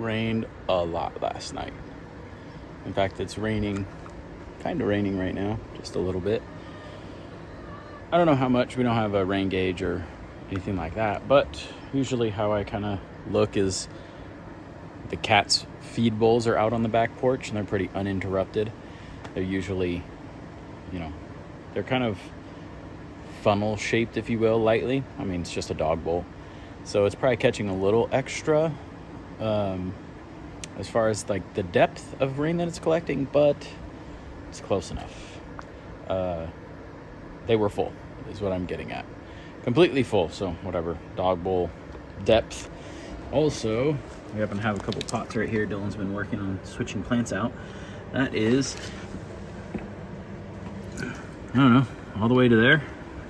Rained a lot last night. In fact, it's raining, kind of raining right now, just a little bit. I don't know how much, we don't have a rain gauge or anything like that, but usually how I kind of look is the cats' feed bowls are out on the back porch and they're pretty uninterrupted. They're usually, they're kind of funnel shaped, if you will, lightly. I mean, it's just a dog bowl. So it's probably catching a little extra as far as like the depth of rain that it's collecting, but it's close enough. They were full is what I'm getting at. Completely full, so whatever, dog bowl depth. Also, we happen to have a couple pots right here. Dylan's been working on switching plants out. That is, I don't know, all the way to there,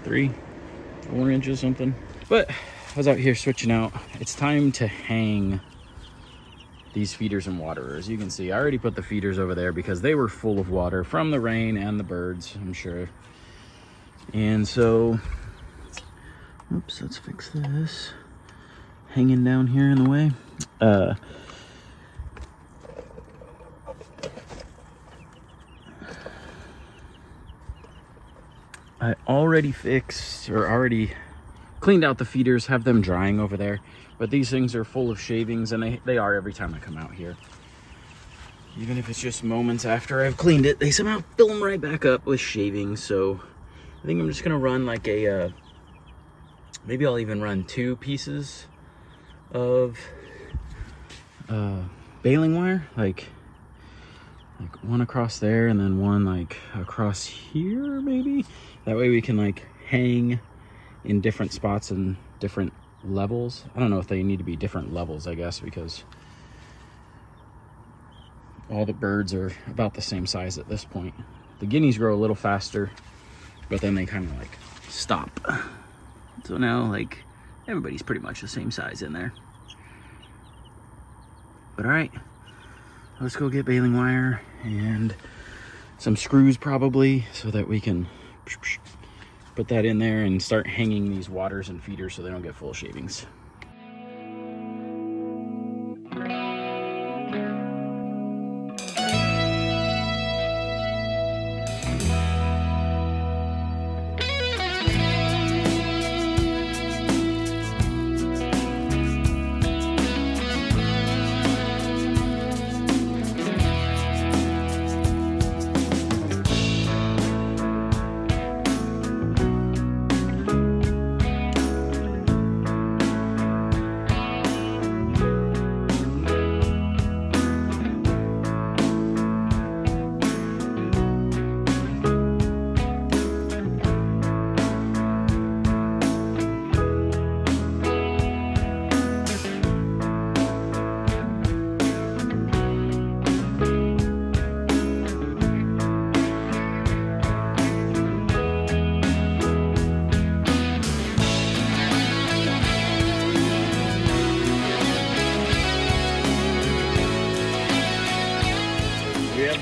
3-4 inches something. But I was out here switching out. It's time to hang these feeders and waterers. You can see I already put the feeders over there because they were full of water from the rain and the birds, I'm sure. And so, oops, let's fix this. Hanging down here in the way. I already cleaned out the feeders, have them drying over there. But these things are full of shavings, and they are every time I come out here. Even if it's just moments after I've cleaned it, they somehow fill them right back up with shavings. So I think I'm just gonna run like a, maybe I'll even run 2 pieces of baling wire, like one across there and then one like across here maybe. That way we can like hang in different spots and different levels. I don't know if they need to be different levels, I guess, because all the birds are about the same size at this point. The guineas grow a little faster, but then they kind of like stop. So now like everybody's pretty much the same size in there. But all right, let's go get baling wire and some screws probably so that we can put that in there and start hanging these waters and feeders so they don't get full of shavings.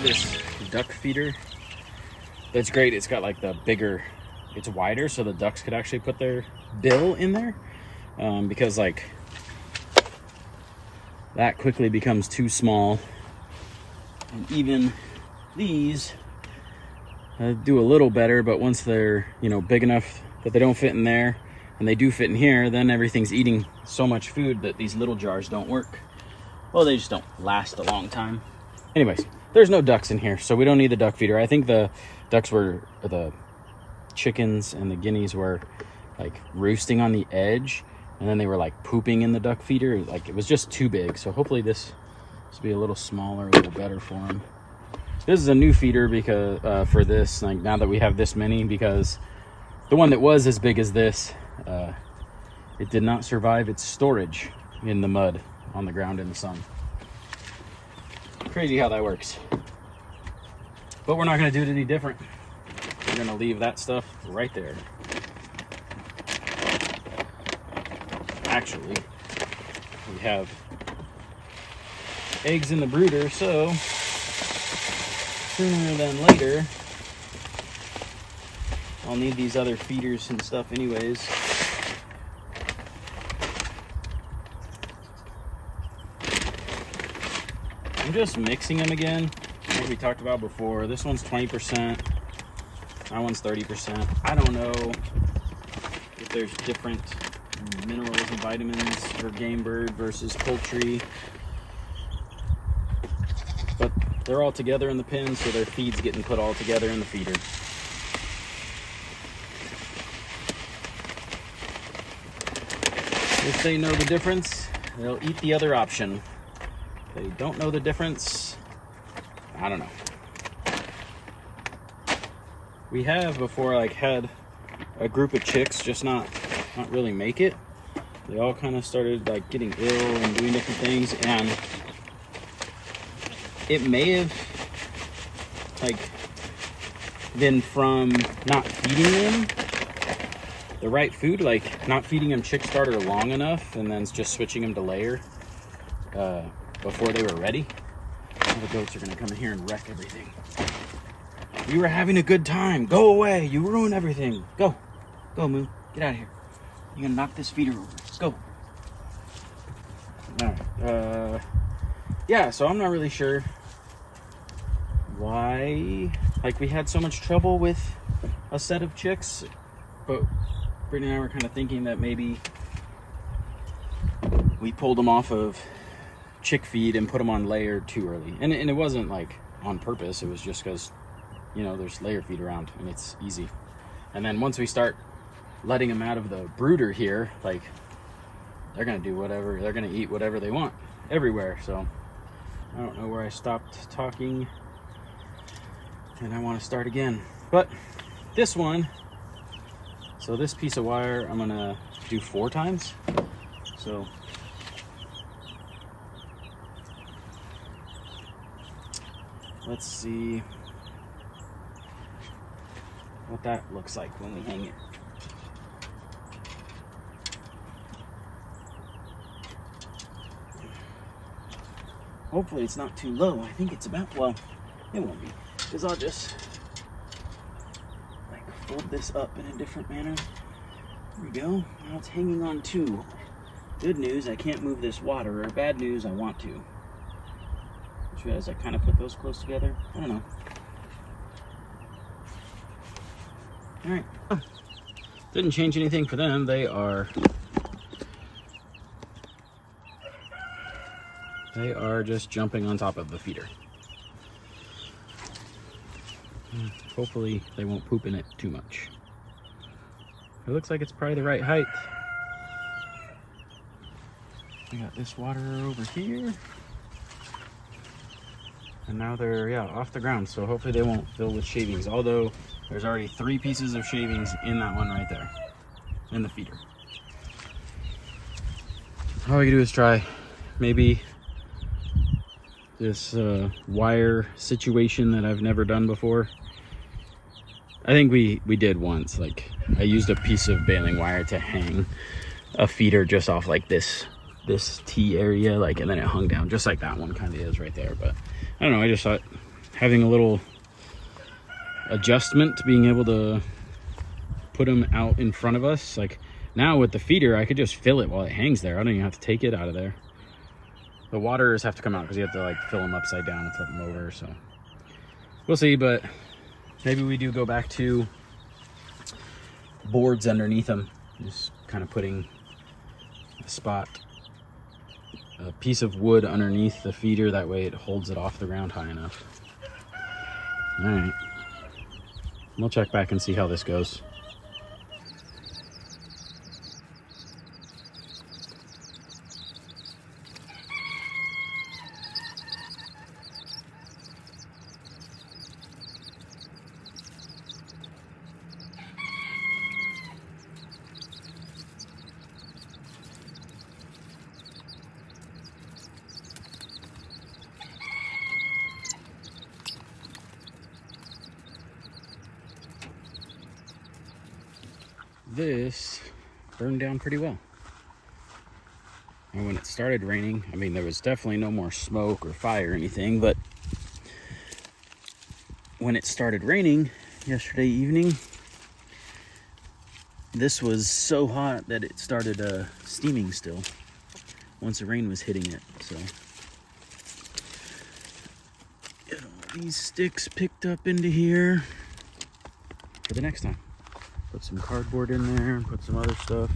This duck feeder that's great. It's got like the bigger, it's wider so the ducks could actually put their bill in there, because like that quickly becomes too small. And even these do a little better, but once they're big enough that they don't fit in there and they do fit in here, then everything's eating so much food that these little jars don't work. Well, they just don't last a long time. Anyways, there's no ducks in here, so we don't need the duck feeder. I think the chickens and the guineas were like roosting on the edge, and then they were like pooping in the duck feeder. Like it was just too big. So hopefully this will be a little smaller, a little better for them. This is a new feeder because for this, like now that we have this many, because the one that was as big as this, it did not survive its storage in the mud on the ground in the sun. Crazy how that works. But we're not going to do it any different. We're going to leave that stuff right there. Actually, we have eggs in the brooder, so sooner than later I'll need these other feeders and stuff anyways. I'm just mixing them again, like we talked about before. This one's 20%, that one's 30%. I don't know if there's different minerals and vitamins for game bird versus poultry, but they're all together in the pen, so their feed's getting put all together in the feeder. If they know the difference, they'll eat the other option. If they don't know the difference, I don't know. We have before, like, had a group of chicks just not really make it. They all kind of started like getting ill and doing different things, and it may have like been from not feeding them the right food, like not feeding them chick starter long enough and then just switching them to layer before they were ready. All the goats are gonna come in here and wreck everything. We were having a good time. Go away, you ruined everything. Go Moo, get out of here. You're gonna knock this feeder over. Let's go. All right. Yeah, so I'm not really sure why, like, we had so much trouble with a set of chicks, but Brittany and I were kind of thinking that maybe we pulled them off of chick feed and put them on layer too early. And it wasn't like on purpose. It was just because, you know, there's layer feed around and it's easy. And then once we start letting them out of the brooder here, like, they're gonna do whatever, they're gonna eat whatever they want everywhere. So I don't know where I stopped talking and I want to start again. But this one, so this piece of wire I'm gonna do 4 times. So let's see what that looks like when we hang it. Hopefully it's not too low. I think it's about, well, it won't be, because I'll just like fold this up in a different manner. There we go. Now it's hanging on 2. Good news, I can't move this water, or bad news, I want to. Just realized I kind of put those close together. I don't know. All right. Didn't change anything for them. They are just jumping on top of the feeder. Hopefully they won't poop in it too much. It looks like it's probably the right height. We got this water over here. And now they're, yeah, off the ground. So hopefully they won't fill with shavings. Although there's already 3 pieces of shavings in that one right there, in the feeder. All we can do is try maybe this wire situation that I've never done before. I think we did once. Like, I used a piece of baling wire to hang a feeder just off like this T area, like, and then it hung down just like that one kind of is right there. But I don't know, I just thought having a little adjustment to being able to put them out in front of us, like now with the feeder I could just fill it while it hangs there. I don't even have to take it out of there. The waters have to come out because you have to like fill them upside down and flip them over, so we'll see. But maybe we do go back to boards underneath them, just kind of putting a piece of wood underneath the feeder, that way it holds it off the ground high enough. All right, we'll check back and see how this goes. This burned down pretty well. And when it started raining, I mean, there was definitely no more smoke or fire or anything, but when it started raining yesterday evening, this was so hot that it started steaming still once the rain was hitting it. So these sticks picked up into here for the next time. Put some cardboard in there and put some other stuff.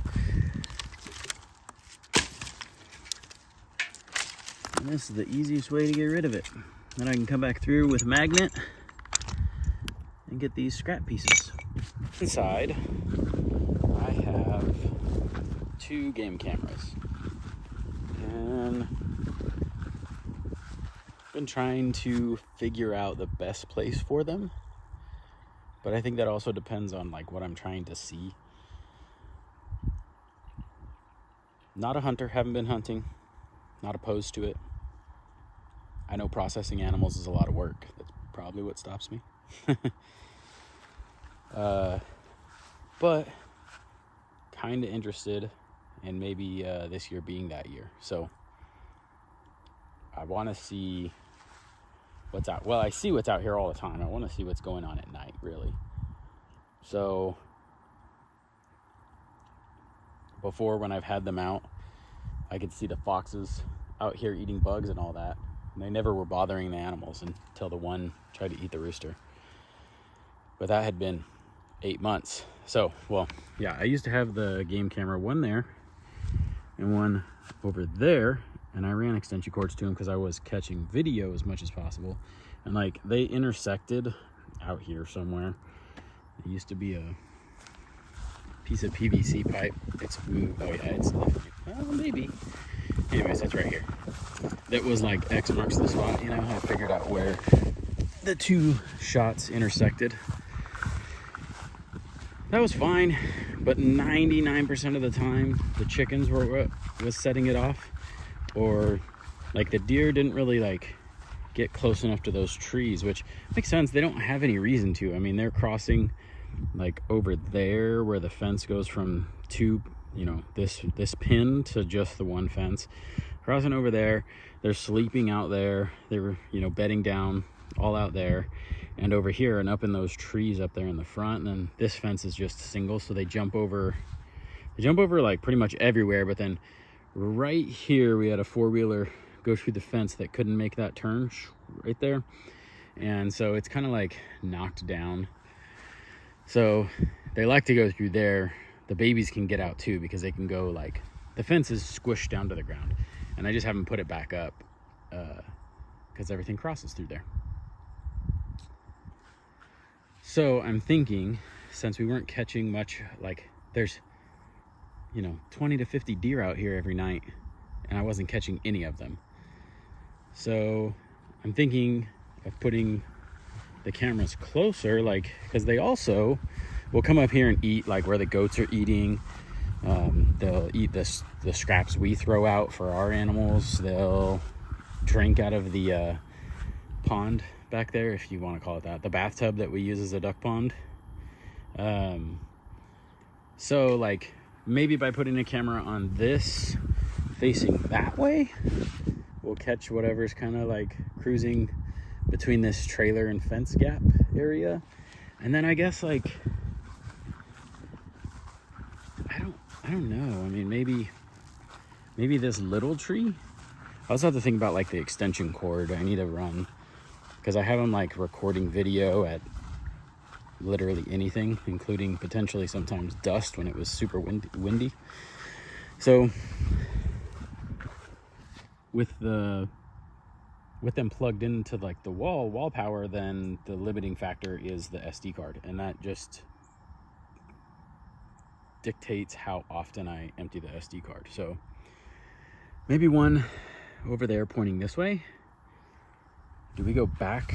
And this is the easiest way to get rid of it. Then I can come back through with a magnet and get these scrap pieces. Inside, I have 2 game cameras. And I've been trying to figure out the best place for them. But I think that also depends on like what I'm trying to see. Not a hunter, haven't been hunting, not opposed to it. I know processing animals is a lot of work. That's probably what stops me. But kind of interested, and maybe this year being that year. So I want to see what's out. Well, I see what's out here all the time. I want to see what's going on at night, really. So before, when I've had them out, I could see the foxes out here eating bugs and all that. And they never were bothering the animals until the one tried to eat the rooster. But that had been 8 months. So, well, yeah, I used to have the game camera, one there and one over there. And I ran extension cords to them because I was catching video as much as possible. And like they intersected out here somewhere. It used to be a piece of PVC pipe. It's moved. Oh yeah, it's maybe. Anyways, that's right here. That was like X marks the spot, you know. I figured out where the 2 shots intersected. That was fine, but 99% of the time the chickens were what was setting it off, or like the deer didn't really like get close enough to those trees, which makes sense. They don't have any reason to. I mean, they're crossing like over there where the fence goes from 2, you know, this pin to just the one fence, crossing over there. They're sleeping out there. They were, you know, bedding down all out there and over here and up in those trees up there in the front. And then this fence is just single, so they jump over like pretty much everywhere. But then right here we had a 4-wheeler go through the fence that couldn't make that turn right there, and so it's kind of like knocked down. So they like to go through there. The babies can get out too because they can go, like, the fence is squished down to the ground, and I just haven't put it back up because everything crosses through there. So I'm thinking, since we weren't catching much, like there's, you know, 20 to 50 deer out here every night, and I wasn't catching any of them. So I'm thinking of putting the cameras closer, like, because they also will come up here and eat, like where the goats are eating. They'll eat the scraps we throw out for our animals. They'll drink out of the pond back there, if you want to call it that, the bathtub that we use as a duck pond. So like maybe by putting a camera on this facing that way, we'll catch whatever's kind of like cruising between this trailer and fence gap area. And then I guess like I don't know. I mean, maybe this little tree. I also have to think about like the extension cord I need to run, because I have them like recording video at literally anything, including potentially sometimes dust when it was super windy. So with them plugged into like the wall power, then the limiting factor is the SD card, and that just dictates how often I empty the SD card. So maybe one over there pointing this way. Do we go back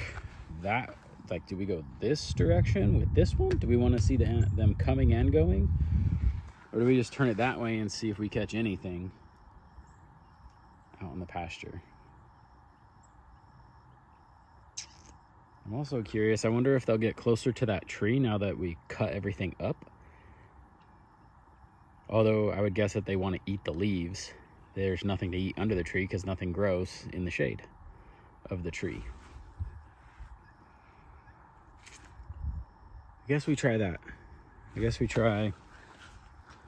that, like, do we go this direction with this one? Do we want to see them coming and going? Or do we just turn it that way and see if we catch anything out in the pasture? I'm also curious. I wonder if they'll get closer to that tree now that we cut everything up. Although I would guess that they want to eat the leaves. There's nothing to eat under the tree because nothing grows in the shade of the tree. I guess we try that.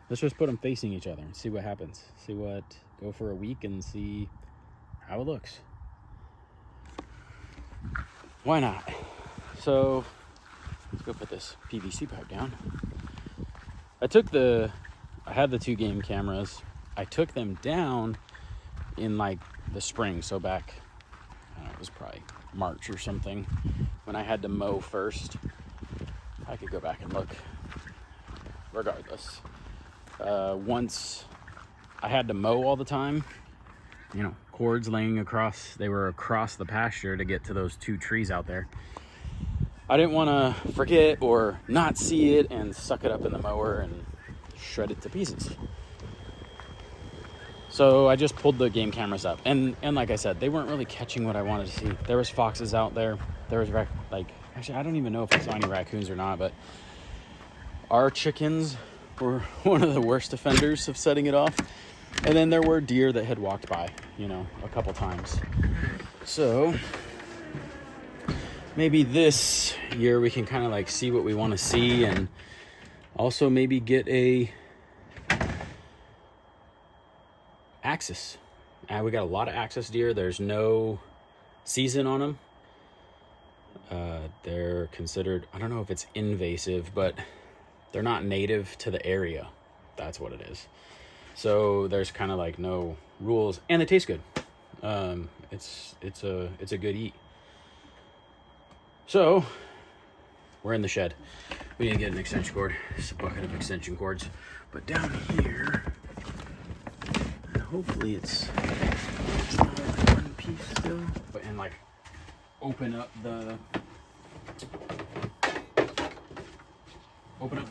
Let's just put them facing each other and see what happens. Go for a week and see how it looks. why not? So let's go put this PVC pipe down. I had the 2 game cameras. I took them down in like the spring, so back, I don't know, it was probably March or something, when I had to mow first. I could go back and look. Regardless, once I had to mow all the time, you know, cords laying across, they were across the pasture to get to those 2 trees out there. I didn't want to forget or not see it and suck it up in the mower and shred it to pieces. So I just pulled the game cameras up, and like I said, they weren't really catching what I wanted to see. There was foxes out there. There was actually, I don't even know if I saw any raccoons or not, but our chickens were one of the worst offenders of setting it off. And then there were deer that had walked by, you know, a couple times. So maybe this year we can kind of like see what we want to see, and also maybe get a axis. We got a lot of axis deer. There's no season on them. They're considered, I don't know if it's invasive, but they're not native to the area. That's what it is. So there's kind of like no rules, and they taste good. It's a good eat. So we're in the shed. We need to get an extension cord. It's a bucket of extension cords. But down here, and hopefully it's not like one piece still. But and like open up the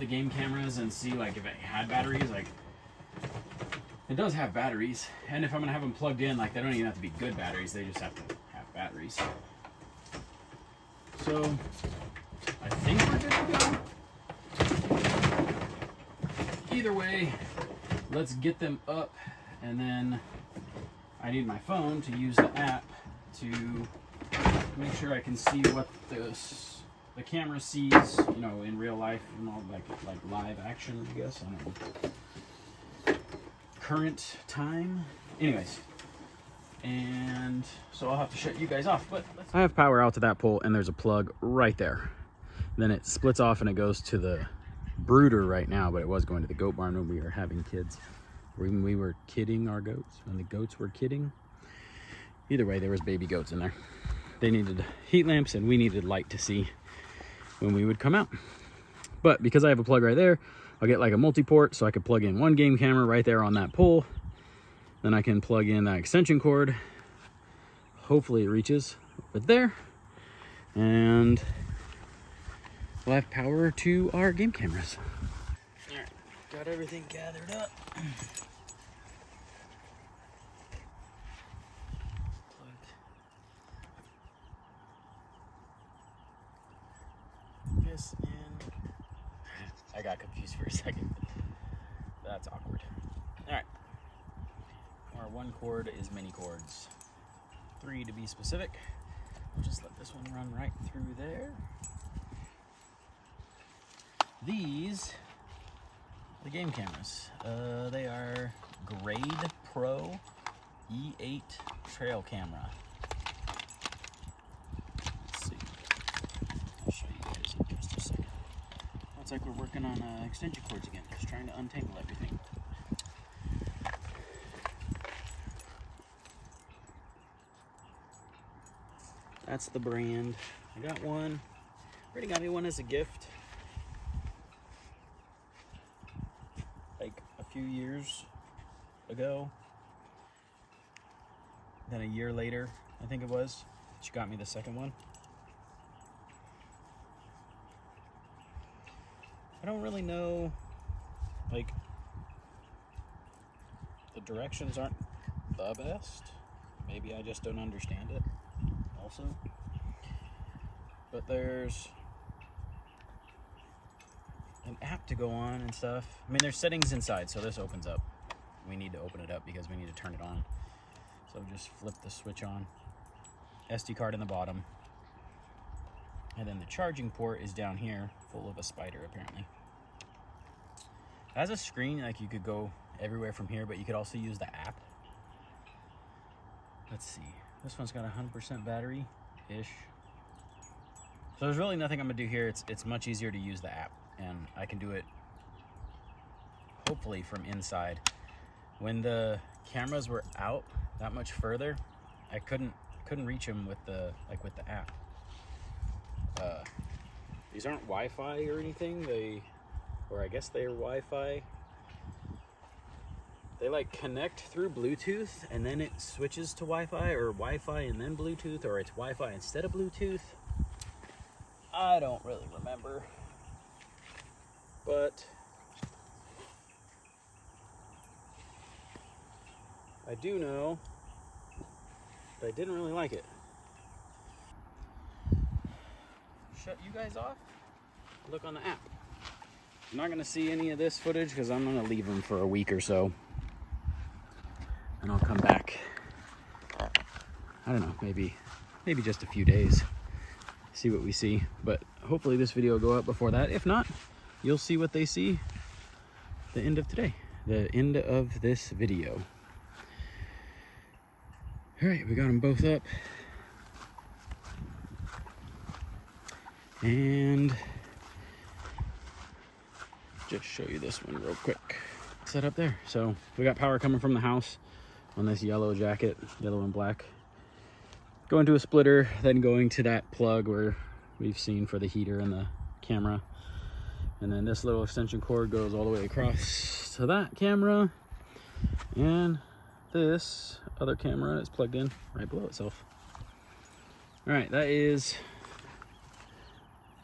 game cameras and see like if it had batteries. Like, it does have batteries, and if I'm gonna have them plugged in, like, they don't even have to be good batteries, they just have to have batteries. So I think we're good to go. Either way, let's get them up, and then I need my phone to use the app to make sure I can see what the camera sees, you know, in real life, and all like live action, I guess. I don't know. Current time. Anyways, and so I'll have to shut you guys off, but I have power out to that pole, and there's a plug right there. Then it splits off and it goes to the brooder right now, but it was going to the goat barn when we were having kids, when we were kidding our goats, when the goats were kidding. Either way, there was baby goats in there. They needed heat lamps, and we needed light to see when we would come out. But because I have a plug right there, I'll get like a multi-port, so I could plug in one game camera right there on that pole. Then I can plug in that extension cord. Hopefully it reaches over there, and we'll have power to our game cameras. All right, got everything gathered up. This in. I got confused for a second. That's awkward. All right. Our one cord is mini cords. 3 to be specific. We'll just let this one run right through there. These are the game cameras. They are Grade Pro E8 trail camera. Let's see. I'll show you guys in just a second. Looks like we're working on extension cords again, just trying to untangle everything. That's the brand. I got one. Already got me one as a gift. Like a few years ago. Then a year later, I think it was, she got me the second one. I don't really know, like, the directions aren't the best. Maybe I just don't understand it also. But there's an app to go on and stuff. I mean, there's settings inside, so this opens up. We need to open it up because we need to turn it on. So just flip the switch on. SD card in the bottom. And then the charging port is down here, full of a spider apparently. It has a screen, like you could go everywhere from here, but you could also use the app. Let's see. This one's got 100% battery-ish. So there's really nothing I'm gonna do here. It's much easier to use the app, and I can do it hopefully from inside. When the cameras were out that much further, I couldn't reach them with the app. These aren't Wi-Fi or anything. Or I guess they're Wi-Fi. They like connect through Bluetooth and then it switches to Wi-Fi, or Wi-Fi and then Bluetooth, or it's Wi-Fi instead of Bluetooth. I don't really remember. But I do know that I didn't really like it. Shut you guys off? Look on the app. I'm not gonna see any of this footage because I'm gonna leave them for a week or so. And I'll come back, I don't know, maybe just a few days, see what we see. But hopefully this video will go up before that. If not, you'll see what they see the end of today, the end of this video. All right, we got them both up. And just show you this one real quick. Set up there. So we got power coming from the house on this yellow jacket, yellow and black. Going to a splitter, then going to that plug where we've seen for the heater and the camera. And then this little extension cord goes all the way across to that camera. And this other camera is plugged in right below itself. All right, that is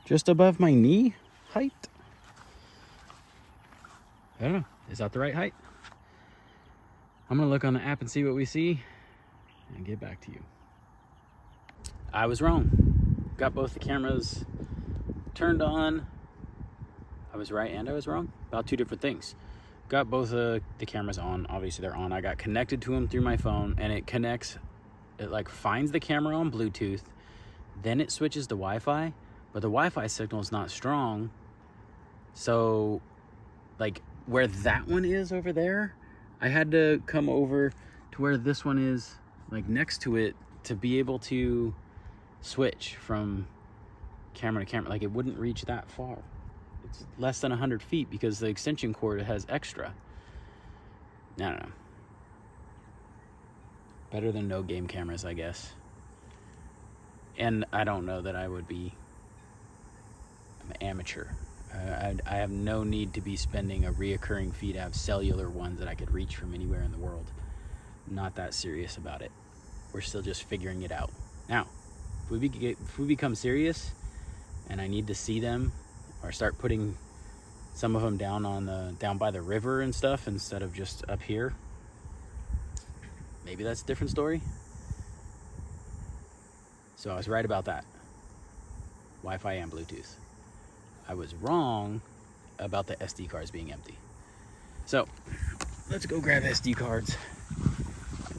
just above my knee height. I don't know, is that the right height? I'm gonna look on the app and see what we see and get back to you. I was wrong. Got both the cameras turned on. I was right and I was wrong about two different things. Got both the cameras on, obviously they're on. I got connected to them through my phone, and it connects, it like finds the camera on Bluetooth, then it switches to Wi-Fi, but the Wi-Fi signal is not strong. So like where that one is over there, I had to come over to where this one is, like next to it, to be able to switch from camera to camera. Like it wouldn't reach that far. It's less than 100 feet because the extension cord has extra. I don't know. Better than no game cameras, I guess. And I don't know that I would be. I'm an amateur. I have no need to be spending a reoccurring fee to have cellular ones that I could reach from anywhere in the world. I'm not that serious about it. We're still just figuring it out. Now, if we become serious and I need to see them, or start putting some of them down by the river and stuff instead of just up here, maybe that's a different story. So I was right about that. Wi-Fi and Bluetooth. I was wrong about the SD cards being empty. So let's go grab SD cards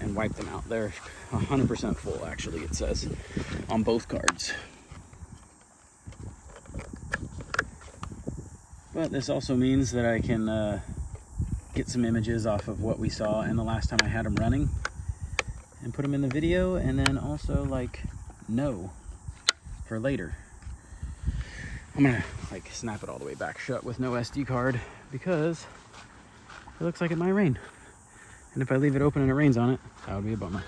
and wipe them out. They're 100% full, actually, it says on both cards. But this also means that I can get some images off of what we saw in the last time I had them running and put them in the video, and then also like know for later. I'm gonna like snap it all the way back shut with no SD card because it looks like it might rain. And if I leave it open and it rains on it, that would be a bummer.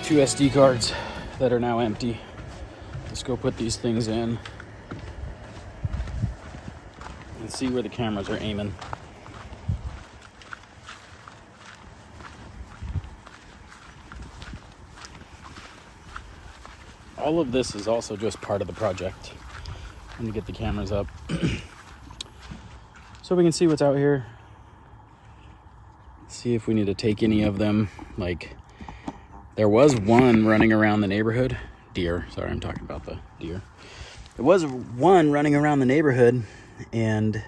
Two SD cards that are now empty. Let's go put these things in and see where the cameras are aiming. All of this is also just part of the project. Let me get the cameras up so we can see what's out here. See if we need to take any of them. Like, there was one running around the neighborhood. Deer. Sorry, I'm talking about the deer. There was one running around the neighborhood, and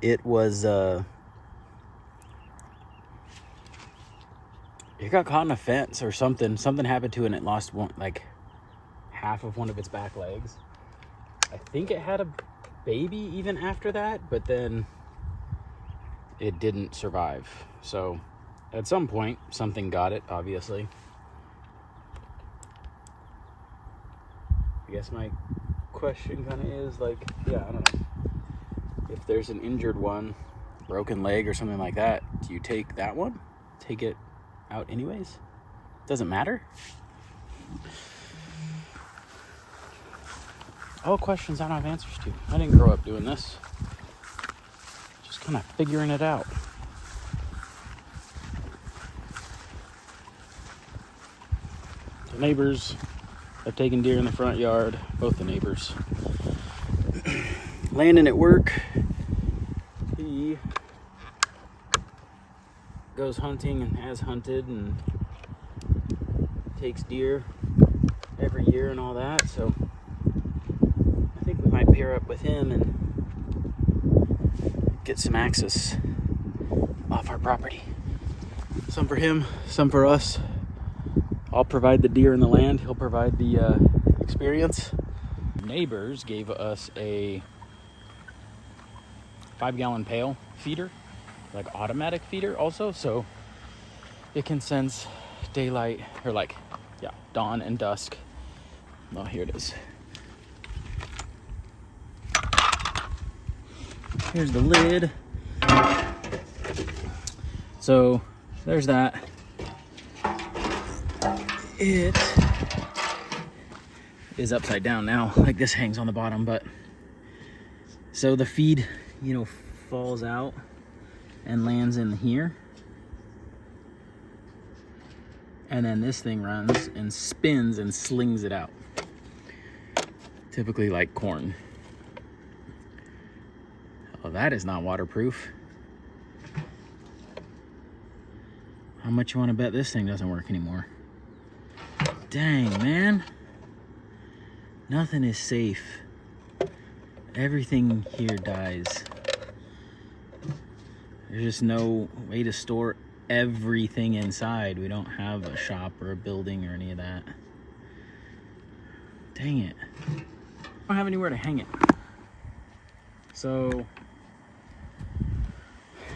it was, it got caught in a fence or something. Something happened to it, and it lost one, like, half of one of its back legs. I think it had a baby even after that, but then it didn't survive. So at some point, something got it, obviously. I guess my question kind of is like, yeah, I don't know. If there's an injured one, broken leg or something like that, do you take that one? Take it out anyways? Doesn't matter? All questions I don't have answers to. I didn't grow up doing this. Just kind of figuring it out. The neighbors have taken deer in the front yard. Both the neighbors. Landon at work, he goes hunting and has hunted and takes deer every year and all that. So I think we might pair up with him and get some access off our property. Some for him, some for us. I'll provide the deer in the land. He'll provide the experience. Neighbors gave us a 5-gallon pail feeder, like automatic feeder also, so it can sense daylight, or like, yeah, dawn and dusk. Oh, here it is. Here's the lid. So there's that. It is upside down now, like this hangs on the bottom, but so the feed, you know, falls out and lands in here, and then this thing runs and spins and slings it out, typically like corn. Oh, that is not waterproof. How much you want to bet this thing doesn't work anymore? Dang, man. Nothing is safe. Everything here dies. There's just no way to store everything inside. We don't have a shop or a building or any of that. Dang it. I don't have anywhere to hang it. So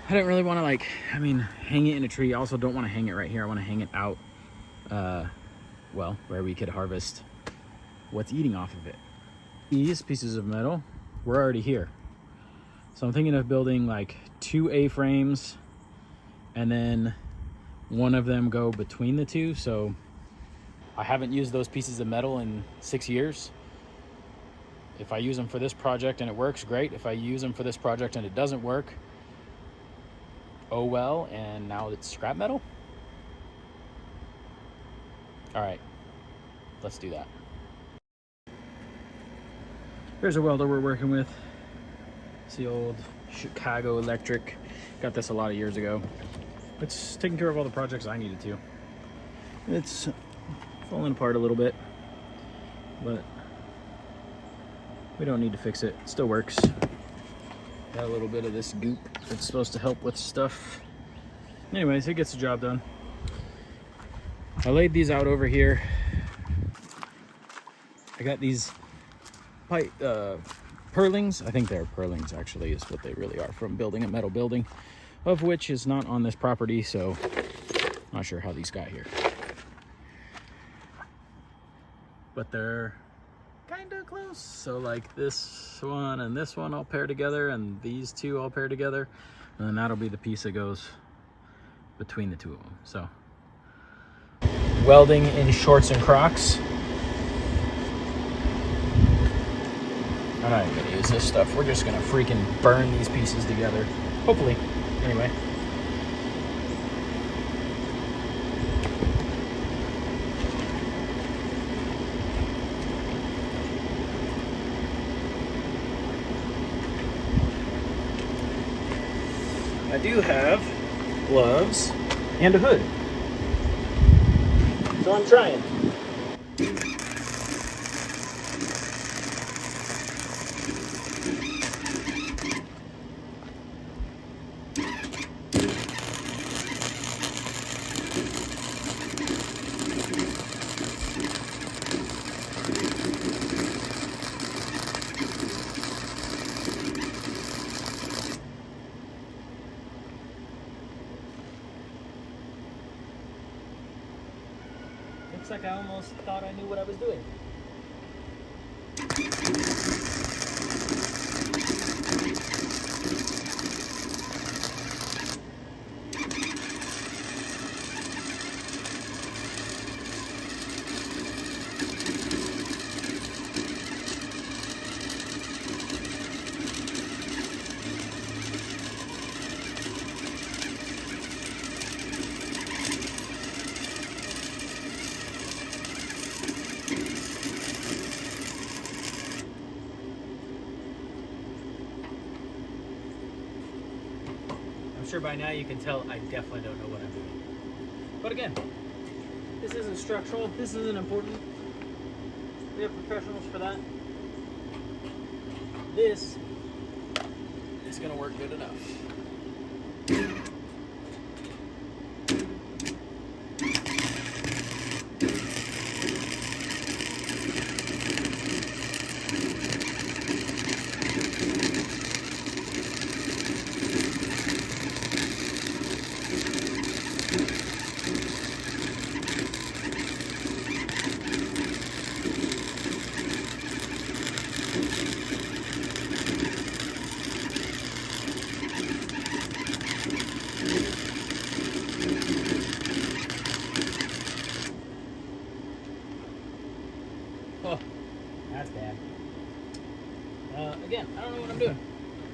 I didn't really want to, like, hang it in a tree. I also don't want to hang it right here. I want to hang it out, well, where we could harvest what's eating off of it. These pieces of metal were already here. So I'm thinking of building like 2 A-frames and then one of them go between the two. So I haven't used those pieces of metal in 6 years. If I use them for this project and it works, great. If I use them for this project and it doesn't work, oh well, and now it's scrap metal. All right, let's do that. Here's a welder we're working with. It's the old Chicago Electric. Got this a lot of years ago. It's taking care of all the projects I needed to. It's falling apart a little bit, but we don't need to fix it. It still works. Got a little bit of this goop that's supposed to help with stuff. Anyways, it gets the job done. I laid these out over here. I got these pipe purlings. I think they're purlings, actually, is what they really are, from building a metal building, of which is not on this property, so not sure how these got here. But they're kind of close. So like this one and this one all pair together, and these two all pair together, and then that'll be the piece that goes between the two of them. So welding in shorts and Crocs. I'm not even gonna use this stuff. We're just gonna freaking burn these pieces together. Hopefully. Anyway. I do have gloves and a hood. So I'm trying. Looks like I almost thought I knew what I was doing. I'm sure by now you can tell I definitely don't know what I'm doing. But again, this isn't structural, this isn't important. We have professionals for that. This is gonna work good enough. Oh, that's bad. Again, I don't know what I'm doing.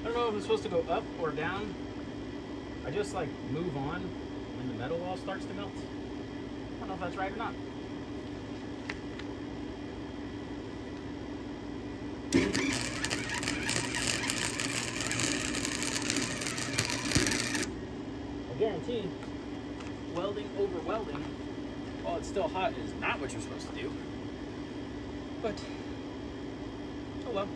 I don't know if it's supposed to go up or down. I just like move on when the metal wall starts to melt. I don't know if that's right or not. I guarantee welding over welding while it's still hot is not what you're supposed to do. But, oh well.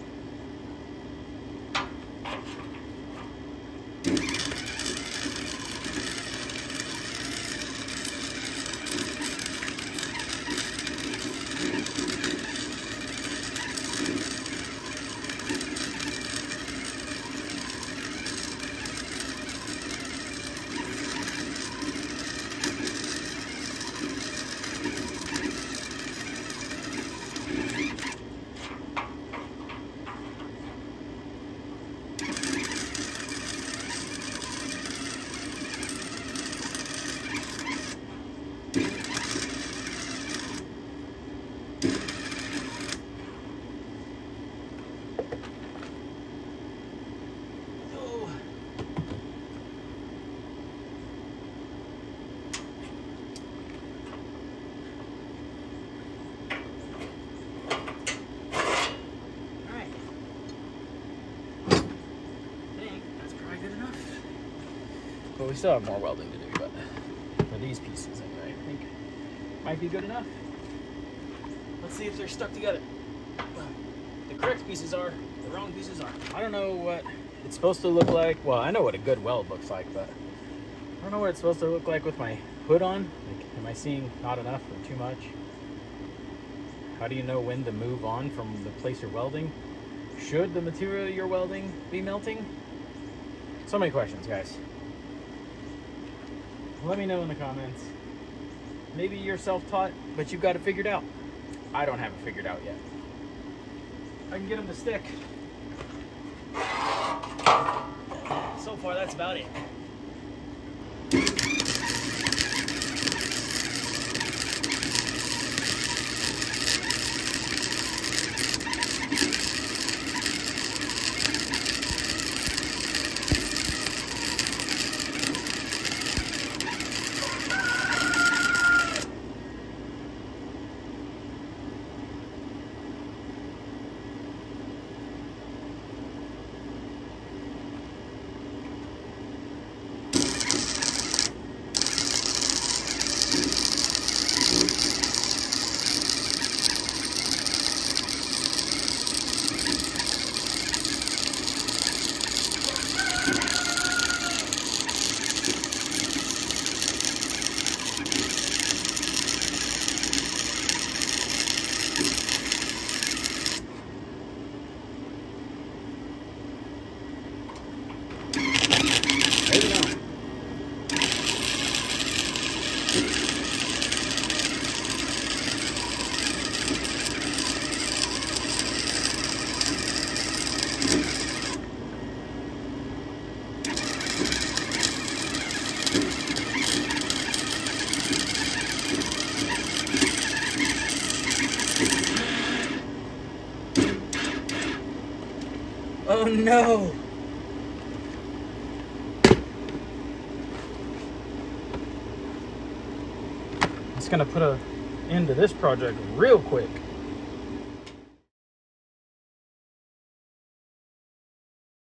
But we still have more welding to do, but for these pieces anyway, I think might be good enough. Let's see if they're stuck together. The correct pieces are, the wrong pieces aren't. I don't know what it's supposed to look like. Well, I know what a good weld looks like, but I don't know what it's supposed to look like with my hood on. Like, am I seeing not enough or too much? How do you know when to move on from the place you're welding? Should the material you're welding be melting? So many questions, guys. Let me know in the comments. Maybe you're self-taught, but you've got it figured out. I don't have it figured out yet. I can get them to stick. So far, that's about it. Oh no! It's gonna put an end to this project real quick.